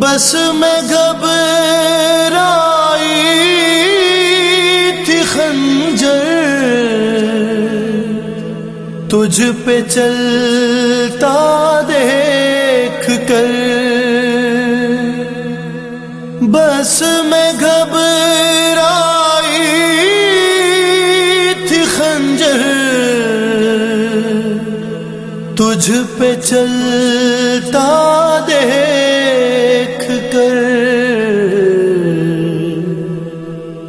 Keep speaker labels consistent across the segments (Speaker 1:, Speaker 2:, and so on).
Speaker 1: بس میں گھبرائی تھی خنجر تجھ پہ چلتا دیکھ کر، بس میں گھبرائی تھی خنجر تجھ پہ چلتا دیکھ کر،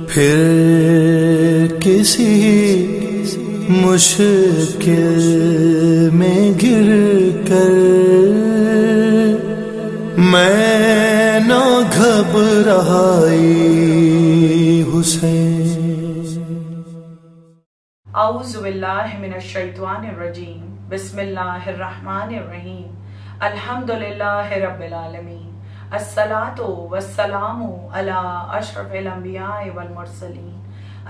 Speaker 1: پھر کسی مشکل میں گر کر میں نہ گھبرائی حسین۔
Speaker 2: اعوذ باللہ من الشیطان الرجیم، بسم اللہ الرحمن الرحیم، الحمد للہ رب العالمین، الصلاۃ والسلام علی اشرف الانبیاء والمرسلین،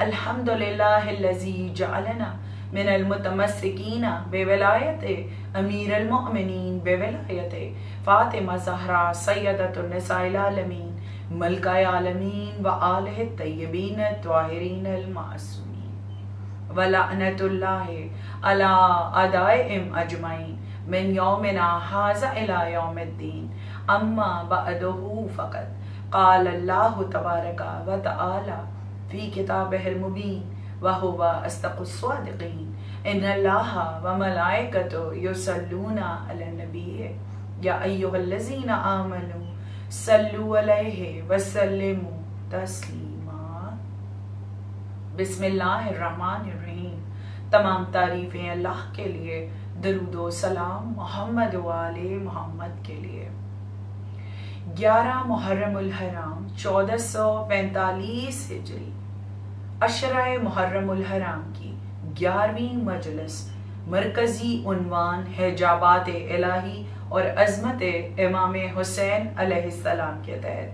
Speaker 2: الحمد للہ الذی جعلنا من المتمسکین بولایت امیر المؤمنین بولایت فاطمہ زہرا سیدۃ النساء العالمین ملکہ عالمین وآلہ الطیبین الطاہرین المعصومین، ولعنۃ اللہ علی اعدائہم اجمعین من یومنا ھذا الی یوم الدین، اما بعدہ فقط قال اللہ تبارک و تعالی فی کتابہ المبین وہو اصدق الصادقین، ان اللہ وملائکتہ یصلون علی النبی یا ایھا الذین آمنوا صلوا علیہ وسلموا تسلیما۔ بسم اللہ الرحمن الرحیم، تمام تعریفیں اللہ کے لیے، درود و سلام محمد و آل محمد کے لیے۔ 11 محرم الحرام 1445 ہجری، عشرہ محرم الحرام کی 11ویں مجلس، مرکزی عنوان حجابات الہی اور عظمت امام حسین علیہ السلام کے تحت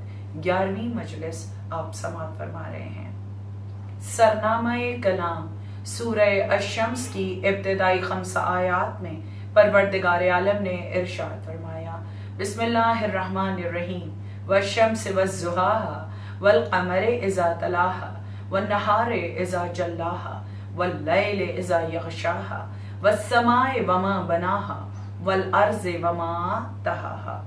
Speaker 2: 11ویں مجلس آپ سماعت فرما رہے ہیں۔ سرنامہ کلام سورہ الشمس کی ابتدائی 5 آیات میں پروردگار عالم نے ارشاد فرمایا، بسم اللہ الرحمن الرحیم، والشمس والضحاہا والقمر اذا تلاہا والنہار اذا جلاہا واللیل اذا یغشاہا والسماء وما بناہا والارض وما طحاہا۔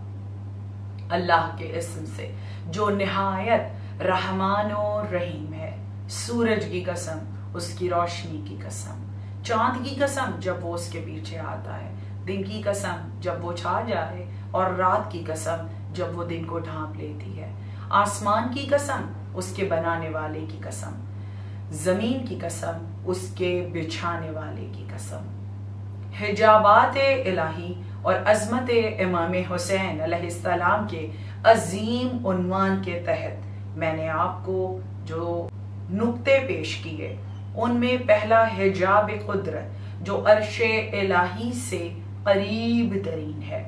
Speaker 2: اللہ کے اسم سے جو نہایت رحمان و رحیم ہے، سورج کی قسم، اس کی روشنی کی قسم، چاند کی قسم جب وہ اس کے پیچھے آتا ہے، دن کی قسم جب وہ چھا جائے، اور رات کی قسم جب وہ دن کو ڈھانپ لیتی ہے، آسمان کی قسم، اس کے بنانے والے کی قسم، زمین کی قسم، اس کے بچھانے والے کی قسم۔ حجابات الہی اور عظمت امام حسین علیہ السلام کے عظیم عنوان کے تحت میں نے آپ کو جو نقطے پیش کیے، ان میں پہلا حجاب قدرت جو عرش الہی سے قریب ترین ہے۔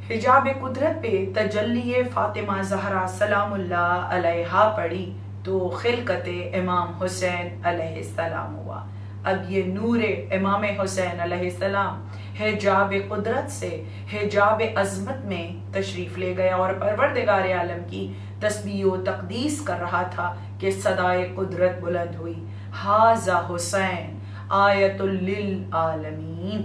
Speaker 2: حجاب قدرت پہ تجلی فاطمہ زہرا سلام اللہ علیہا پڑی تو خلقت امام حسین علیہ السلام ہوا۔ اب یہ نور امام حسین علیہ السلام حجاب قدرت سے حجاب عظمت میں تشریف لے گیا اور پروردگار عالم کی تسبیح و تقدیس کر رہا تھا کہ صدائے قدرت بلند ہوئی، ھذا حسین آیت للعالمین۔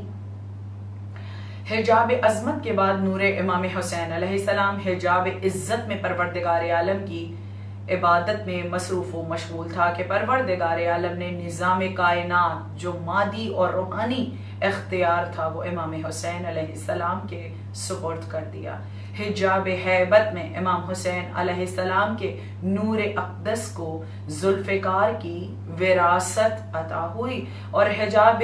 Speaker 2: حجاب عظمت کے بعد نور امام حسین علیہ السلام حجاب عزت میں پروردگار عالم کی عبادت میں مصروف و مشغول تھا کہ پروردگار عالم نے نظام کائنات جو مادی اور روحانی اختیار تھا وہ امام حسین علیہ السلام کے سپرد کر دیا۔ حجاب ہیبت میں امام حسین علیہ السلام کے نور اقدس کو ذوالفقار کی وراثت عطا ہوئی، اور حجاب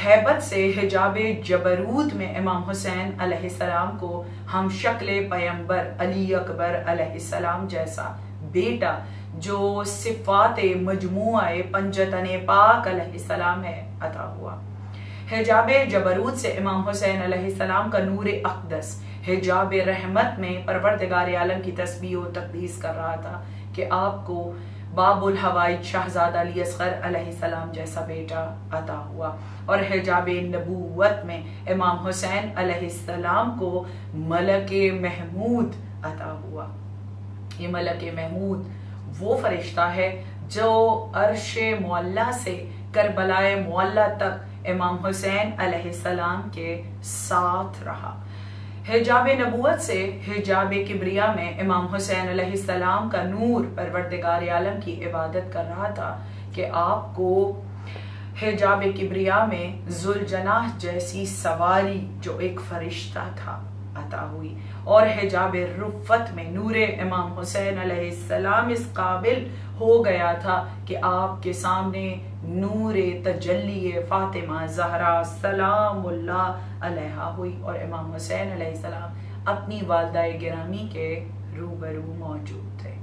Speaker 2: ہیبت سے حجاب جبروت میں امام حسین علیہ السلام کو ہم شکل پیمبر علی اکبر علیہ السلام جیسا بیٹا جو صفات مجموعہ پنجتن پاک علیہ السلام ہے عطا ہوا۔ حجاب جبروت سے امام حسین علیہ السلام کا نور اقدس حجاب رحمت میں پروردگار عالم کی تسبیح و تقدیس کر رہا تھا کہ آپ کو باب الحوائج شہزادہ علی اصغر علیہ السلام جیسا بیٹا عطا ہوا، اور حجاب نبوت میں امام حسین علیہ السلام کو ملک محمود عطا ہوا۔ یہ ملک محمود وہ فرشتہ ہے جو عرش معلی سے کربلائے معلی تک امام حسین علیہ السلام کے ساتھ رہا۔ حجاب نبوت سے حجاب کبریا میں امام حسین علیہ السلام کا نور پروردگار عالم کی عبادت کر رہا تھا کہ آپ کو حجاب کبریا میں ذوالجناح جیسی سواری جو ایک فرشتہ تھا عطا ہوئی، اور حجاب رفت میں نور امام حسین علیہ السلام اس قابل ہو گیا تھا کہ آپ کے سامنے نور تجلی فاطمہ زہرا سلام اللہ علیہا ہوئی، اور امام حسین علیہ السلام اپنی والدہ گرامی کے روبرو موجود تھے۔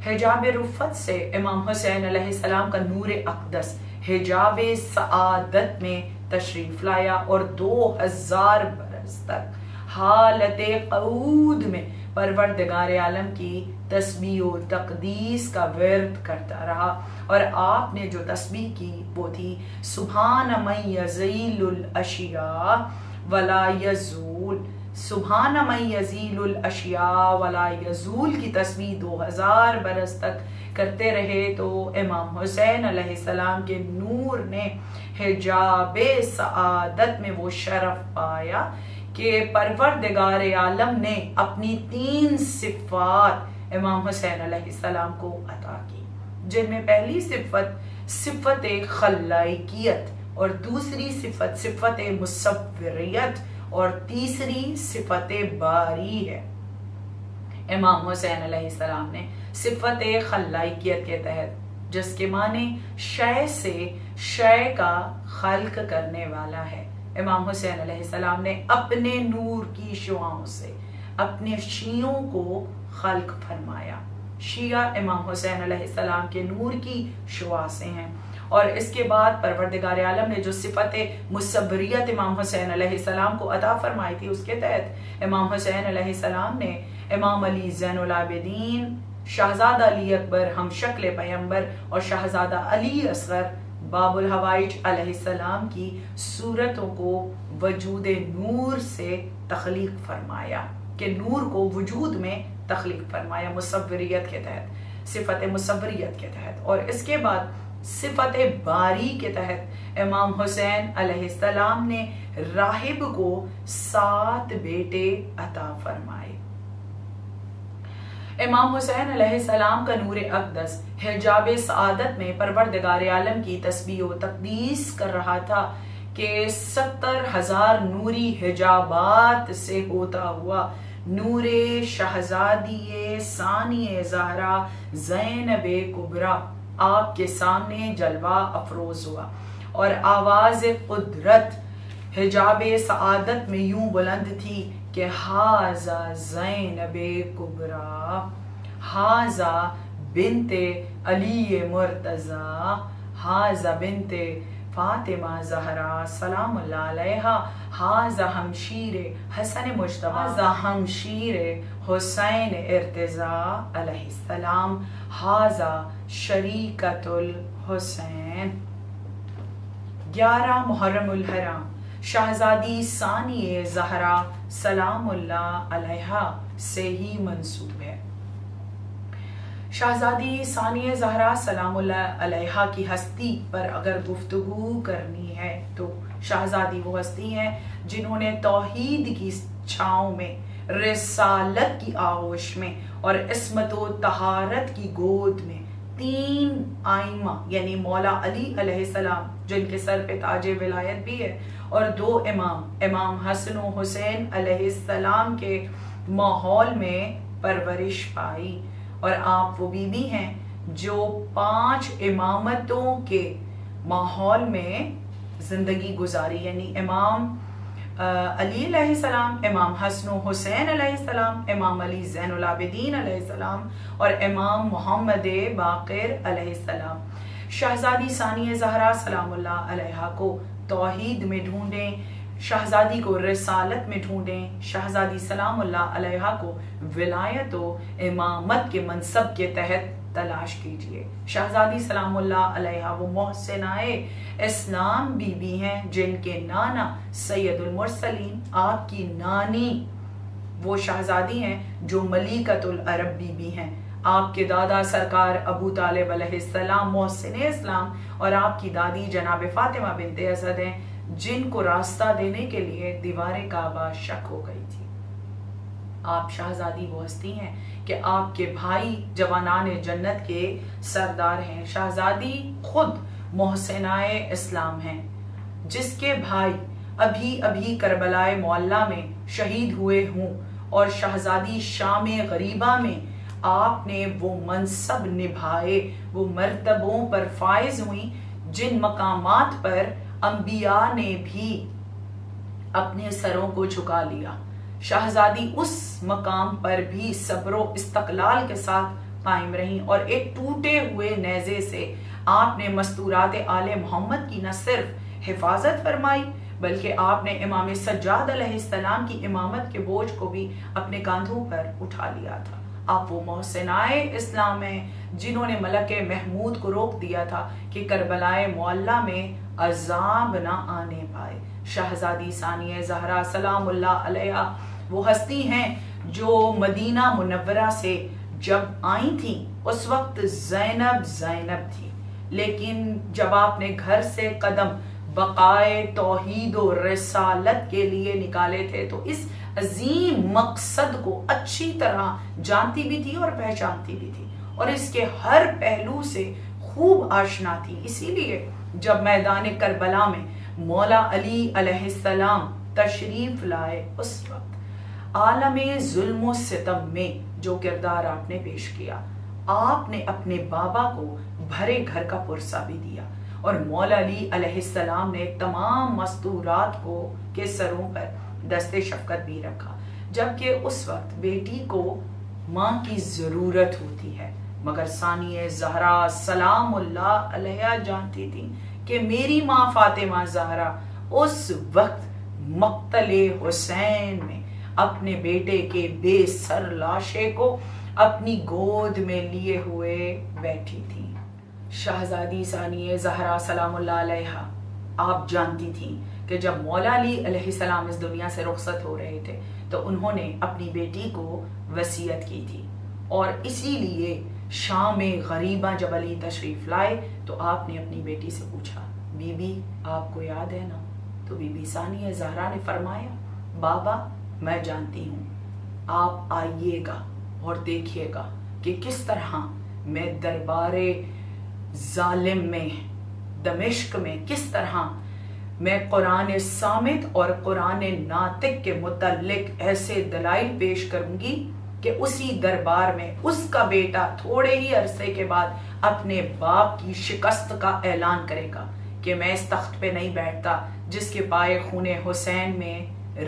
Speaker 2: حجاب رفت سے امام حسین علیہ السلام کا نور اقدس حجاب سعادت میں تشریف لایا، اور 2000 برس تک حالت قعود میں پروردگار عالم کی تسبیح و تقدیس کا ورد کرتا رہا، اور آپ نے جو تسبیح کی وہ تھی سبحان من یزیل الاشیاء ولا یزول، سبحان من یزیل الاشیاء ولا یزول کی تسبیح 2000 برس تک کرتے رہے تو امام حسین علیہ السلام کے نور نے حجاب سعادت میں وہ شرف پایا کہ پروردگار عالم نے اپنی 3 صفات امام حسین علیہ السلام کو عطا کی، جن میں پہلی صفت خلائقیت، اور دوسری صفت مصوریت، اور تیسری صفت باری ہے۔ امام حسین علیہ السلام نے صفت خلائقیت کے تحت، جس کے معنی شے سے شے کا خلق کرنے والا ہے، امام حسین علیہ السلام نے اپنے نور کی شعاؤں سے اپنے شیعوں کو خلق فرمایا۔ شیعہ امام حسین علیہ السلام کے نور کی شعاع سے ہیں، اور اس کے بعد پروردگار عالم نے جو صفت مصبریت امام حسین علیہ السلام کو عطا فرمائی تھی، اس کے تحت امام حسین علیہ السلام نے امام علی زین العابدین، شہزادہ علی اکبر ہم شکل پیغمبر، اور شہزادہ علی اصغر باب الحوائج علیہ السلام کی صورتوں کو وجود نور سے تخلیق فرمایا، کہ نور کو وجود میں تخلیق فرمایا مصوریت کے تحت، صفت مصوریت کے تحت، اور اس کے بعد صفت باری کے تحت امام حسین علیہ السلام نے راہب کو 7 بیٹے عطا فرمائے۔ امام حسین علیہ السلام کا نور اقدس حجاب سعادت میں پروردگار عالم کی تسبیح و تقدیس کر رہا تھا کہ 70,000 نوری حجابات سے ہوتا ہوا نور شہزادی ثانی زہرا زینب کبریٰ آپ کے سامنے جلوہ افروز ہوا، اور آواز قدرت حجاب سعادت میں یوں بلند تھی کہ ہاذا زینب کبریٰ، ہاذا بنت علی مرتضیٰ، ہاذا بنت فاطمہ زہرا سلام اللہ علیہا، ہاذا ہمشیر حسن مجتبی، ہاذا ہمشیر حسین ارتضیٰ علیہ السلام، ہاذا شریکۃ الحسین۔ 11 محرم الحرام شہزادی ثانی زہرا سلام اللہ علیہا سے ہی منسوب ہے۔ شہزادی ثانی زہرا سلام اللہ علیہا کی ہستی پر اگر گفتگو کرنی ہے تو شہزادی وہ ہستی ہیں جنہوں نے توحید کی چھاؤں میں، رسالت کی آغوش میں، اور عصمت و طہارت کی گود میں 3 آئمہ یعنی مولا علی علیہ السلام جن کے سر پہ تاج ولایت بھی ہے، اور 2 امام حسن و حسین علیہ السلام کے ماحول میں پرورش پائی، اور آپ وہ بیوی ہیں جو 5 امامتوں کے ماحول میں زندگی گزاری، یعنی امام علی علیہ السلام، امام حسن و حسین علیہ السلام، امام علی زین العابدین علیہ السلام، اور امام محمد باقر علیہ السلام۔ شہزادی ثانی زہرا سلام اللہ علیہا کو توحید میں ڈھونڈیں، شہزادی کو رسالت میں ڈھونڈیں، شہزادی سلام اللہ علیہا کو ولایت و امامت کے منصب کے تحت تلاش کیجئے۔ شہزادی سلام اللہ علیہ وہ محسنائے اسلام بی بی ہیں جن کے نانا سید المرسلین آپ کی نانی وہ شہزادی ہیں جو ملیکۃ العرب بی بی ہیں۔ آپ کے دادا سرکار ابو طالب علیہ السلام محسن اسلام اور آپ کی دادی جناب فاطمہ بنت اسد ہیں جن کو راستہ دینے کے لیے دیوار کعبہ شک ہو گئی تھی۔ آپ شہزادی وہ ہستی ہیں کہ آپ کے بھائی جوانان جنت کے سردار ہیں۔ شہزادی خود محسنائے اسلام ہیں جس کے بھائی ابھی کربلائے معلیٰ میں شہید ہوئے ہوں، اور شہزادی شام غریبہ میں آپ نے وہ منصب نبھائے، وہ مرتبوں پر فائز ہوئیں جن مقامات پر انبیاء نے بھی اپنے سروں کو جھکا لیا۔ شہزادی اس مقام پر بھی صبر و استقلال کے ساتھ قائم رہیں، اور ایک ٹوٹے ہوئے نیزے سے آپ نے مستورات آل محمد کی نہ صرف حفاظت فرمائی بلکہ آپ نے امام سجاد علیہ السلام کی امامت کے بوجھ کو بھی اپنے کاندھوں پر اٹھا لیا تھا۔ آپ وہ محسنائے اسلام ہیں جنہوں نے ملک محمود کو روک دیا تھا کہ کربلائے معلیٰ میں عذاب نہ آنے پائے۔ شہزادی ثانیہ زہرا سلام اللہ علیہ وہ ہستی ہیں جو مدینہ منورہ سے جب آئی تھیں اس وقت زینب تھی، لیکن جب آپ نے گھر سے قدم بقائے توحید و رسالت کے لیے نکالے تھے تو اس عظیم مقصد کو اچھی طرح جانتی بھی تھی اور پہچانتی بھی تھی، اور اس کے ہر پہلو سے خوب آشنا تھی۔ اسی لیے جب میدان کربلا میں مولا علی علیہ السلام تشریف لائے اس وقت عالم ظلم و ستم میں جو کردار آپ نے پیش کیا، آپ نے اپنے بابا کو بھرے گھر کا پرسہ بھی دیا، اور مولا علی علیہ السلام نے تمام مستورات کو کے سروں پر دست شفقت بھی رکھا، جبکہ اس وقت بیٹی کو ماں کی ضرورت ہوتی ہے، مگر ثانیہ زہرا سلام اللہ علیہ جانتی تھی کہ میری ماں فاطمہ زہرا اس وقت مقتل حسین میں اپنے بیٹے کے بے سر لاشے کو اپنی گود میں لیے ہوئے بیٹھی تھی۔ شہزادی ثانیہ زہرا سلام اللہ علیہ آپ جانتی تھیں کہ جب مولا علی علیہ السلام اس دنیا سے رخصت ہو رہے تھے تو انہوں نے اپنی بیٹی کو وصیت کی تھی، اور اسی لیے شام غریبہ جب علی تشریف لائے تو آپ نے اپنی بیٹی سے پوچھا، بی بی آپ کو یاد ہے نا؟ تو بی بی ثانیہ زہرا نے فرمایا، بابا میں جانتی ہوں، آپ آئیے گا اور دیکھیے گا کہ کس طرح میں دربار ظالم میں دمشق میں کس طرح میں قرآن صامت اور قرآن ناطق کے متعلق ایسے دلائل پیش کروں گی کہ اسی دربار میں اس کا بیٹا تھوڑے ہی عرصے کے بعد اپنے باپ کی شکست کا اعلان کرے گا کہ میں اس تخت پہ نہیں بیٹھتا جس کے پائے خون حسین میں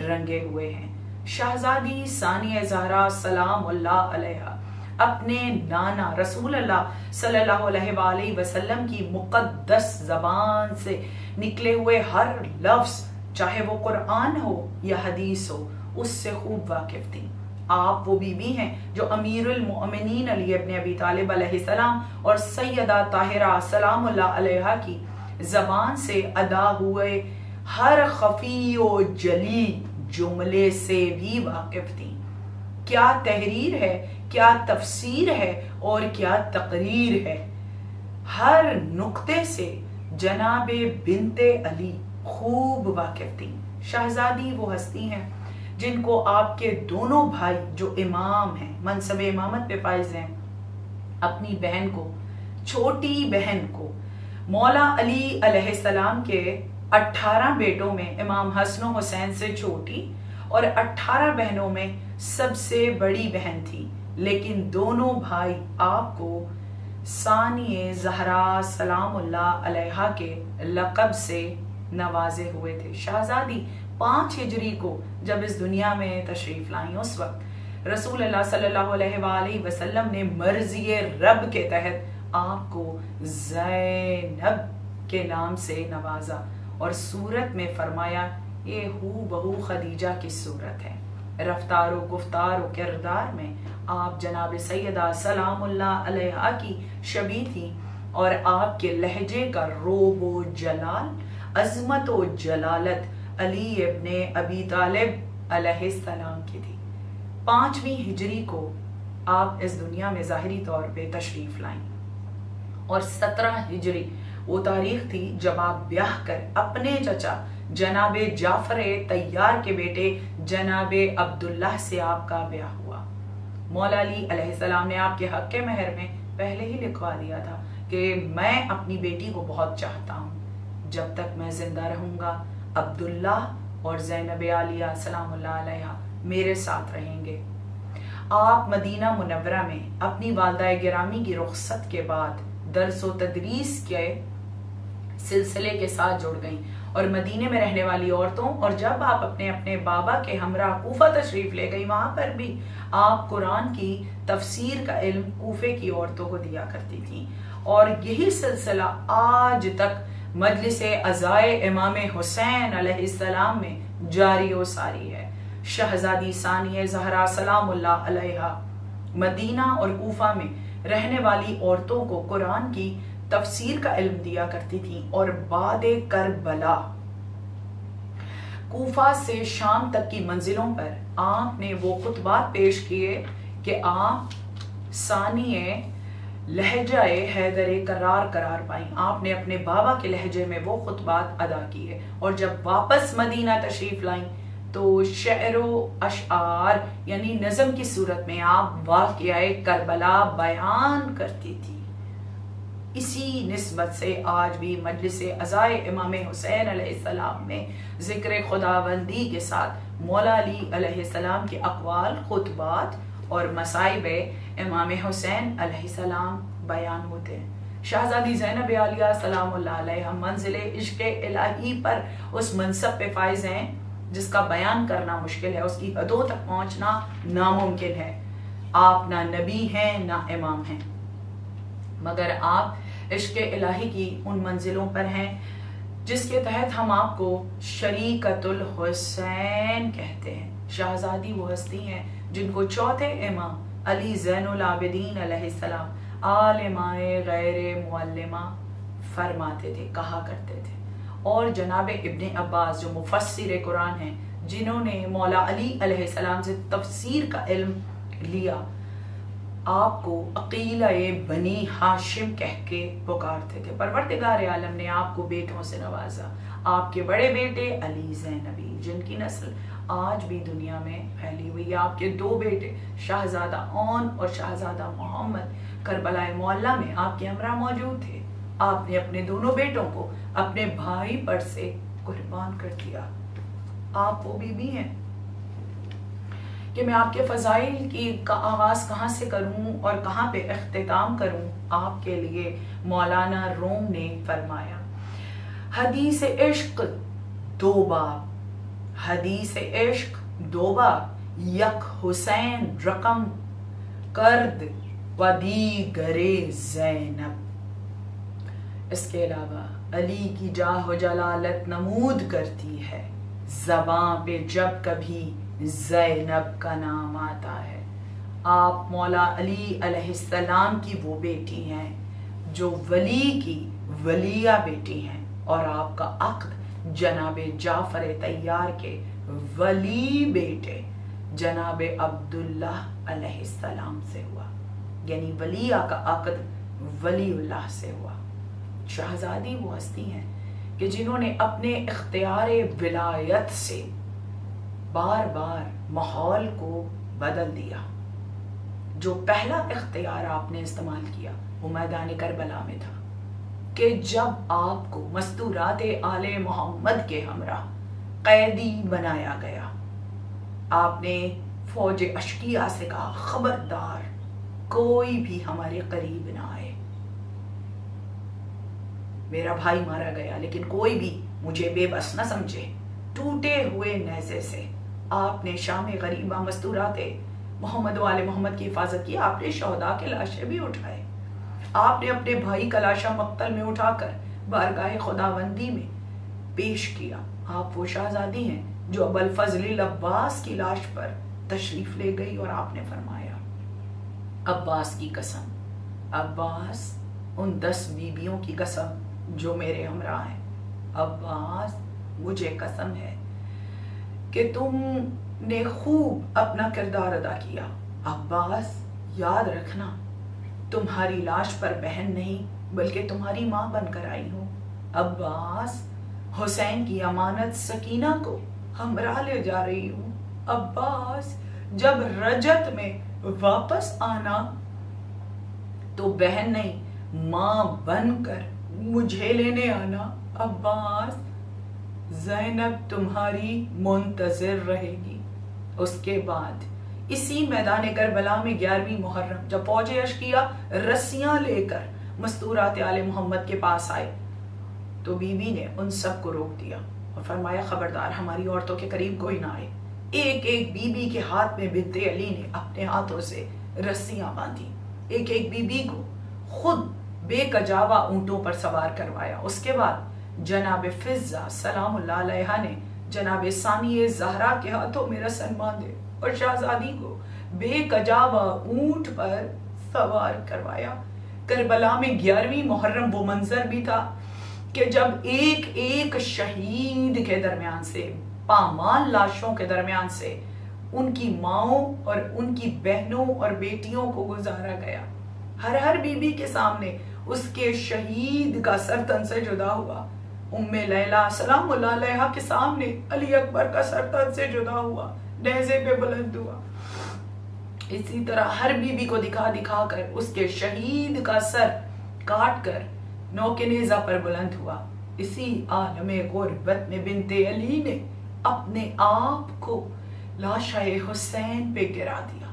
Speaker 2: رنگے ہوئے ہیں۔ شہزادی ثانیہ زہرا سلام اللہ علیہ اپنے نانا رسول اللہ صلی اللہ علیہ وآلہ وسلم کی مقدس زبان سے نکلے ہوئے ہر لفظ چاہے وہ قرآن ہو یا حدیث ہو اس سے خوب واقف تھی۔ آپ وہ بی بی ہیں جو امیر المؤمنین علی ابن ابی طالب علیہ السلام اور سیدہ طاہرہ سلام اللہ علیہ کی زبان سے ادا ہوئے ہر خفی و جلی جملے سے بھی واقف تھی۔ کیا تحریر ہے، کیا تفسیر ہے اور کیا تقریر ہے، ہر نقطے سے جناب بنت علی خوب واقف تھی۔ شہزادی وہ ہستی ہیں جن کو آپ کے دونوں بھائی جو امام ہیں، منصب امامت پہ فائز ہیں، اپنی بہن کو، چھوٹی بہن کو مولا علی علیہ السلام کے 18 بیٹوں میں امام حسن و حسین سے چھوٹی اور 18 بہنوں میں سب سے بڑی بہن تھی، لیکن دونوں بھائی آپ کو ثانیہ زہرا سلام اللہ علیہ کے لقب سے نوازے ہوئے تھے۔ شہزادی 5 ہجری کو جب اس دنیا میں تشریف لائیں اس وقت رسول اللہ صلی اللہ علیہ وآلہ وسلم نے مرضی رب کے تحت آپ کو زینب کے نام سے نوازا اور صورت میں فرمایا یہ ہو بہو خدیجہ کی صورت ہے۔ رفتار و گفتار و کردار میں آپ جناب سیدہ سلام اللہ علیہا کی شبیہ تھی اور آپ کے لہجے کا روب و جلال، عظمت و جلالت علی ابن ابی طالب علیہ السلام کی تھی۔ 5ویں ہجری کو آپ اس دنیا میں ظاہری طور پہ تشریف لائیں اور 17 ہجری وہ تاریخ تھی جب آپ بیاہ کر اپنے چچا جناب جعفر طیار کے بیٹے جناب عبداللہ سے آپ کا بیاہ ہوا۔ مولا علی علیہ السلام نے آپ کے حق کے مہر میں پہلے ہی لکھوا دیا تھا کہ میں اپنی بیٹی کو بہت چاہتا ہوں، جب تک میں زندہ رہوں گا عبداللہ اور زینب عالیہ سلام اللہ علیہا میرے ساتھ رہیں گے۔ آپ مدینہ منورہ میں اپنی والدہ گرامی کی رخصت کے بعد درس و تدریس کے سلسلے کے ساتھ جڑ گئیں اور مدینے میں رہنے والی عورتوں، اور جب آپ اپنے بابا کے ہمراہ کوفہ تشریف لے گئی، وہاں پر بھی آپ قرآن کی تفسیر کا علم کوفے کی عورتوں کو دیا کرتی تھیں، اور یہی سلسلہ آج تک مجلس عزائے امام حسین علیہ السلام میں جاری و ساری ہے۔ شہزادی ثانیہ زہرا سلام اللہ علیہا مدینہ اور کوفہ میں رہنے والی عورتوں کو قرآن کی تفسیر کا علم دیا کرتی تھیں، اور بعد کربلا کوفہ سے شام تک کی منزلوں پر آپ نے وہ خطبات پیش کیے کہ آپ ثانیہ لہجہ حیدر قرار پائیں۔ آپ نے اپنے بابا کے لہجے میں وہ خطبات ادا کیے، اور جب واپس مدینہ تشریف لائیں تو شعر و اشعار یعنی نظم کی صورت میں آپ واقعہ کربلا بیان کرتی تھی۔ اسی نسبت سے آج بھی مجلس عزائے امام حسین علیہ السلام میں ذکر خداوندی کے ساتھ مولا علی علیہ السلام کے اقوال، خطبات اور مصائب امام حسین علیہ السلام بیان ہوتے ہیں۔ شہزادی زینب عالیہ سلام اللہ علیہ منزل عشق الہی پر اس منصب پہ فائز ہیں جس کا بیان کرنا مشکل ہے، اس کی حدوں تک پہنچنا ناممکن ہے۔ آپ نہ نبی ہیں نہ امام ہیں، مگر آپ عشق الہی کی ان منزلوں پر ہیں جس کے تحت ہم آپ کو شریکت الحسین کہتے ہیں۔ شہزادی وہ ہستی ہیں جن کو چوتھے امام علی زین العابدین علیہ السلام عالمہ غیر معلمہ فرماتے تھے، کہا کرتے تھے، اور جناب ابن عباس جو مفسر قرآن ہیں، جنہوں نے مولا علی علیہ السلام سے تفسیر کا علم لیا، آپ کو عقیلہ بنی ہاشم کہہ کے پکارتے تھے۔ پروردگار عالم نے آپ کو بیٹوں سے نوازا۔ آپ کے بڑے بیٹے علی زینبی، جن کی نسل آج بھی دنیا میں پھیلی ہوئی ہے، آپ کے 2 بیٹے شہزادہ اون اور شہزادہ محمد کربلا معلیٰ میں آپ کے ہمراہ موجود تھے۔ آپ نے اپنے دونوں بیٹوں کو اپنے بھائی پر سے قربان کر دیا۔ آپ وہ بھی ہیں کہ میں آپ کے فضائل کی آغاز کہاں سے کروں اور کہاں پہ اختتام کروں۔ آپ کے لیے مولانا روم نے فرمایا، حدیث عشق 2 باب، حدیث عشق 2 باب، یک حسین رقم کرد و دیگر زینب۔ اس کے علاوہ علی کی جاہ و جلالت نمود کرتی ہے زباں پہ جب کبھی زینب کا نام آتا ہے۔ آپ مولا علی علیہ السلام کی وہ بیٹی ہیں جو ولی کی ولیہ بیٹی ہیں، اور آپ کا عقد جناب جعفر طیار کے ولی بیٹے جناب عبداللہ علیہ السلام سے ہوا، یعنی ولیہ کا عقد ولی اللہ سے ہوا۔ شہزادی وہ ہستی ہیں کہ جنہوں نے اپنے اختیار ولایت سے بار بار ماحول کو بدل دیا۔ جو پہلا اختیار آپ نے استعمال کیا وہ میدان کربلا میں تھا کہ جب آپ کو مستورات آل محمد کے ہمراہ قیدی بنایا گیا، آپ نے فوج اشقیاء سے کہا، خبردار کوئی بھی ہمارے قریب نہ آئے۔ میرا بھائی مارا گیا لیکن کوئی بھی مجھے بے بس نہ سمجھے۔ ٹوٹے ہوئے نیزے سے آپ نے شام غریبہ مستورات محمد و آل محمد کی حفاظت کی۔ آپ نے شہداء کے لاشیں بھی اٹھائے۔ آپ نے اپنے بھائی کا لاشا مقتل میں اٹھا کر بارگاہ خداوندی میں پیش کیا۔ آپ وہ شہزادی ہیں جو ابوالفضل العباس کی لاش پر تشریف لے گئی اور آپ نے فرمایا عباس کی قسم، عباس ان 10 بیویوں کی قسم جو میرے ہمراہ ہیں، عباس مجھے قسم ہے کہ تم نے خوب اپنا کردار ادا کیا۔ عباس یاد رکھنا، تمہاری لاش پر بہن نہیں بلکہ تمہاری ماں بن کر آئی ہوں۔ عباس حسین کی امانت سکینہ کو ہمراہ لے جا رہی ہوں۔ عباس جب رجت میں واپس آنا تو بہن نہیں ماں بن کر مجھے لینے آنا۔ عباس زینب تمہاری منتظر رہے گی۔ اس کے بعد اسی میدان کربلا میں 11ویں محرم جب فوج اشقیہ رسیاں لے کر مستورات آل محمد کے پاس آئے تو بی بی نے ان سب کو روک دیا اور فرمایا خبردار ہماری عورتوں کے قریب کوئی نہ آئے۔ ایک ایک بی بی کے ہاتھ میں بنت علی نے اپنے ہاتھوں سے رسیاں باندھی، ایک ایک بی بی کو خود بے کجاوا اونٹوں پر سوار کروایا۔ اس کے بعد جناب فضہ سلام اللہ علیہا نے جناب ثانیہ زہرا کے ہاتھوں میں رسن باندھے اور شہزادی کو بے کجاوا اونٹ پر سوار کروایا۔ کربلا میں 11ویں محرم وہ منظر بھی تھا کہ جب ایک ایک شہید کے درمیان سے، پامال لاشوں کے درمیان سے ان کی ماؤں اور ان کی بہنوں اور بیٹیوں کو گزارا گیا۔ ہر بی بی کے سامنے اس کے شہید کا سر تن سے جدا ہوا۔ ام لیلہ سلام اللہ علیہا کے سامنے علی اکبر کا سر تن سے جدا ہوا، نیزے پہ بلند ہوا۔ اسی طرح ہر بی بی کو دکھا دکھا کر اس کے شہید کا سر کاٹ کر نوک نیزہ پر بلند ہوا۔ اسی عالم غربت میں بنت علی نے اپنے آپ کو لاشہ حسین پہ گرا دیا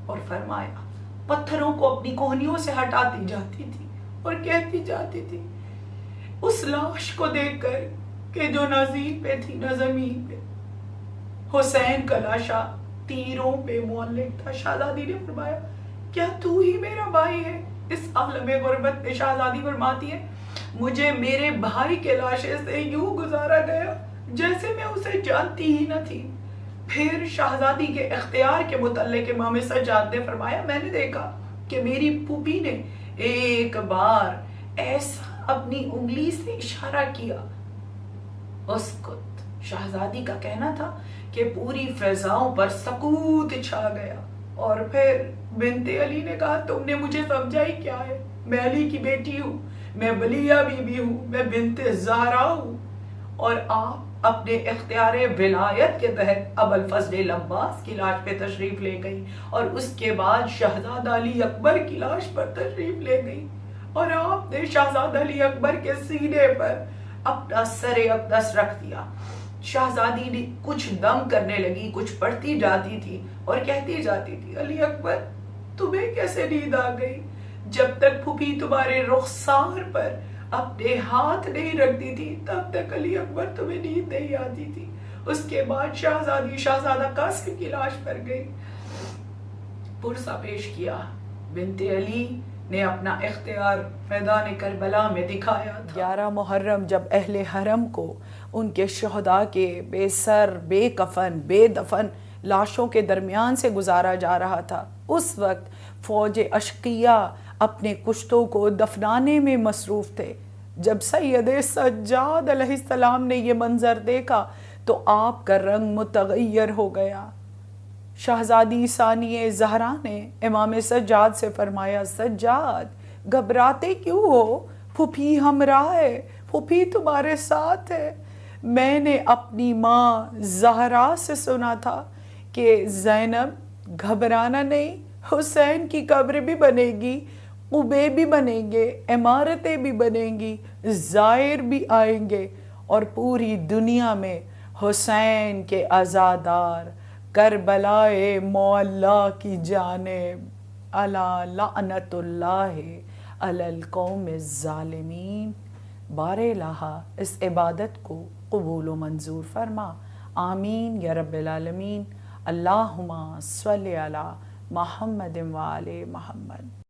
Speaker 2: اور فرمایا، پتھروں کو اپنی کوہنیوں سے ہٹاتی جاتی تھی اور کہتی جاتی تھی اس لاش کو دیکھ کر کہ جو نہ زمین پہ تھی نہ زمین پہ، حسین کا لاشا تیروں پہ معلق تھا۔ شہزادی نے فرمایا کیا تو ہی میرا بھائی ہے؟ اس عالم غربت میں شہزادی فرماتی ہے مجھے میرے بھائی کے لاشے سے یوں گزارا گیا جیسے میں اسے جانتی ہی نہ تھی۔ پھر شہزادی کے اختیار کے متعلق امام سجاد نے فرمایا میں نے دیکھا کہ میری پھوپھی نے ایک بار ایسا اپنی انگلی سے اشارہ کیا، اسکت۔ شہزادی کا کہنا تھا کہ پوری فضاؤں پر سکوت چھا گیا اور پھر بنت علی نے کہا تم نے مجھے سمجھا ہی کیا ہے؟ میں علی کی بیٹی ہوں، میں بلیہ بی بی ہوں، میں بنت زہرا ہوں۔ اور آپ اپنے اختیار ولایت کے تحت ابو الفضل عباس کی لاش پہ تشریف لے گئی اور اس کے بعد شہزادہ علی اکبر کی لاش پر تشریف لے گئی اور آپ نے شہزادہ علی اکبر کے سینے پر اپنا سر اقدس رکھ دیا۔ شہزادی نے کچھ دم کرنے لگی، کچھ پڑھتی جاتی تھی اور کہتی جاتی تھی علی اکبر تمہیں کیسے نیند آ گئی؟ جب تک پھوپھی تمہارے رخسار پر اپنے ہاتھ نہیں رکھتی تھی تب تک علی اکبر تمہیں نیند نہیں آتی تھی۔ اس کے بعد شہزادی شہزادہ قاسم کی لاش پر گئی، پرسہ پیش کیا۔ بنت علی نے اپنا اختیار میدان کربلا میں دکھایا تھا۔ 11 محرم جب اہل حرم کو ان کے شہداء کے بے سر، بے کفن، بے دفن لاشوں کے درمیان سے گزارا جا رہا تھا، اس وقت فوج اشقیہ اپنے کشتوں کو دفنانے میں مصروف تھے۔ جب سید سجاد علیہ السلام نے یہ منظر دیکھا تو آپ کا رنگ متغیر ہو گیا۔ شہزادی ثانیہ زہرا نے امام سجاد سے فرمایا سجاد گھبراتے کیوں ہو؟ پھوپھی ہمراہ ہے، پھوپھی تمہارے ساتھ ہے۔ میں نے اپنی ماں زہرا سے سنا تھا کہ زینب گھبرانا نہیں، حسین کی قبر بھی بنے گی، قبے بھی بنیں گے، عمارتیں بھی بنیں گی، زائر بھی آئیں گے اور پوری دنیا میں حسین کے عزادار کربلائے معلی کی جانب الا لعنت اللہ علی القوم الظالمین۔ بار الہ اس عبادت کو قبول و منظور فرما، آمین یا رب العالمین۔ اللہم صلی علی محمد و آل محمد۔